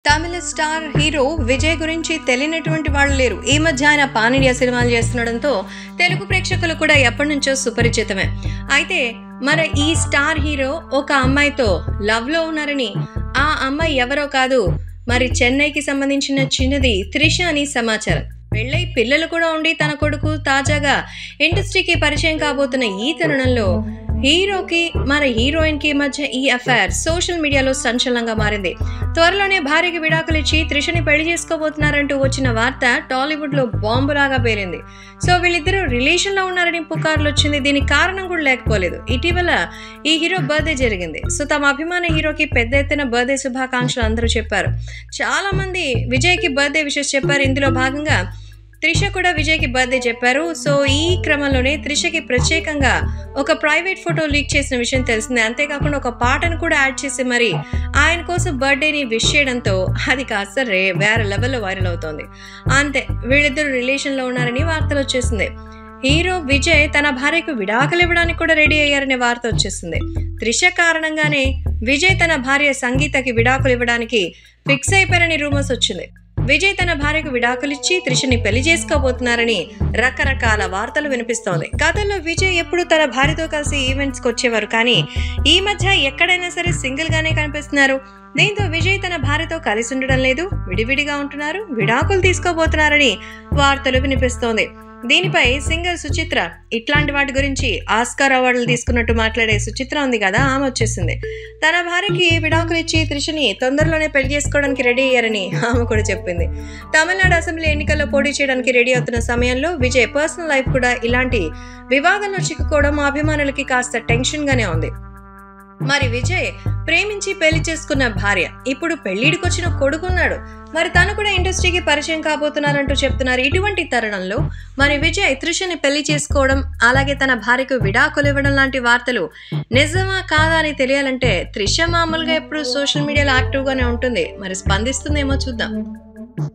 తమిళ star hero Vijay గురించి తెలియనటువంటి వాళ్ళు లేరు. ఈ మధ్య ఆయన పాన్ ఇండియా సినిమాలు చేస్తుండడంతో తెలుగు ప్రేక్షకులు కూడా ఎప్పటి నుంచో సుపరిచితమే. అయితే మరి ఈ స్టార్ హీరో ఒక అమ్మాయితో లవ్ లో ఉన్నారని, ఆ అమ్మాయి ఎవరో కాదు, మరి చెన్నైకి సంబంధించిన చిన్నది త్రిష అని సమాచారం. పెళ్ళై పిల్లలు కూడా ఉండి తన కొడుకు తాజాగా ఇండస్ట్రీకి పరిచయం కాబోతున్న ఈ తరుణంలో హీరోకి మరి హీరోయిన్ కి మధ్య ఈ అఫైర్ సోషల్ మీడియాలో సంచలనంగా మారింది. త్వరలోనే భార్యకి విడాకులు ఇచ్చి త్రిషని పెళ్లి చేసుకోబోతున్నారంటూ వచ్చిన వార్త టాలీవుడ్ లో బాంబులాగా పేలింది. సో వీళ్ళిద్దరూ రిలేషన్ లో ఉన్నారని పుకార్లు వచ్చింది. దీనికి కారణం కూడా లేకపోలేదు. ఇటీవల ఈ హీరో బర్త్డే జరిగింది. సో తమ అభిమాన హీరోకి పెద్ద ఎత్తున బర్త్డే శుభాకాంక్షలు అందరూ చెప్పారు. చాలా మంది విజయ్ కి బర్త్డే విషెస్ చెప్పారు. ఇందులో భాగంగా త్రిష కూడా విజయ్కి బర్త్డే చెప్పారు. సో ఈ క్రమంలోనే త్రిషకి ప్రత్యేకంగా ఒక ప్రైవేట్ ఫోటో లీక్ చేసిన విషయం తెలిసిందే. అంతేకాకుండా ఒక పాటను కూడా యాడ్ చేసి మరి ఆయన కోసం బర్త్డేని విష్ చేయడంతో అది కాస్త వేరే లెవెల్లో వైరల్ అవుతోంది. అంతే, వీళ్ళిద్దరు రిలేషన్లో ఉన్నారని వార్తలు వచ్చేసింది. హీరో విజయ్ తన భార్యకు విడాకులు ఇవ్వడానికి కూడా రెడీ అయ్యారనే వార్త వచ్చేసింది. త్రిష కారణంగానే విజయ్ తన భార్య సంగీతకి విడాకులు ఇవ్వడానికి ఫిక్స్ అయిపోయారని రూమర్స్ వచ్చింది. విజయ్ తన భార్యకు విడాకులిచ్చి త్రిషని పెళ్లి చేసుకోబోతున్నారని రకరకాల వార్తలు వినిపిస్తోంది. గతంలో విజయ్ ఎప్పుడు తన భార్యతో కలిసి ఈవెంట్స్కి వచ్చేవారు, కానీ ఈ మధ్య ఎక్కడైనా సరే సింగిల్ గానే కనిపిస్తున్నారు. దీంతో విజయ్ తన భార్యతో కలిసి ఉండడం లేదు, విడివిడిగా ఉంటున్నారు, విడాకులు తీసుకోబోతున్నారని వార్తలు వినిపిస్తోంది. దీనిపై సింగర్ సుచిత్ర ఇట్లాంటి వాటి గురించి ఆస్కార్ అవార్డులు తీసుకున్నట్టు మాట్లాడే సుచిత్ర ఉంది కదా, ఆమె వచ్చేసింది. తన భార్యకి విడాకులు ఇచ్చి త్రిషని తొందరలోనే పెళ్లి చేసుకోవడానికి రెడీ అయ్యారని ఆమె కూడా చెప్పింది. తమిళనాడు అసెంబ్లీ ఎన్నికల్లో పోటీ చేయడానికి రెడీ అవుతున్న సమయంలో విజయ్ పర్సనల్ లైఫ్ కూడా ఇలాంటి వివాదంలో చిక్కుకోవడం అభిమానులకి కాస్త టెన్షన్ గానే ఉంది. మరి విజయ్ ప్రేమించి పెళ్లి చేసుకున్న భార్య, ఇప్పుడు పెళ్లిడికొచ్చిన కొడుకున్నాడు, మరి తను కూడా ఇండస్ట్రీకి పరిచయం కాబోతున్నారంటూ చెప్తున్నారు. ఇటువంటి తరుణంలో మరి విజయ్ త్రిషని పెళ్లి చేసుకోవడం, అలాగే తన భార్యకు విడాకులు ఇవ్వడం లాంటి వార్తలు నిజమా కాదా అని తెలియాలంటే త్రిష మామూలుగా ఎప్పుడు సోషల్ మీడియాలో యాక్టివ్ గానే ఉంటుంది. మరి స్పందిస్తుందేమో చూద్దాం.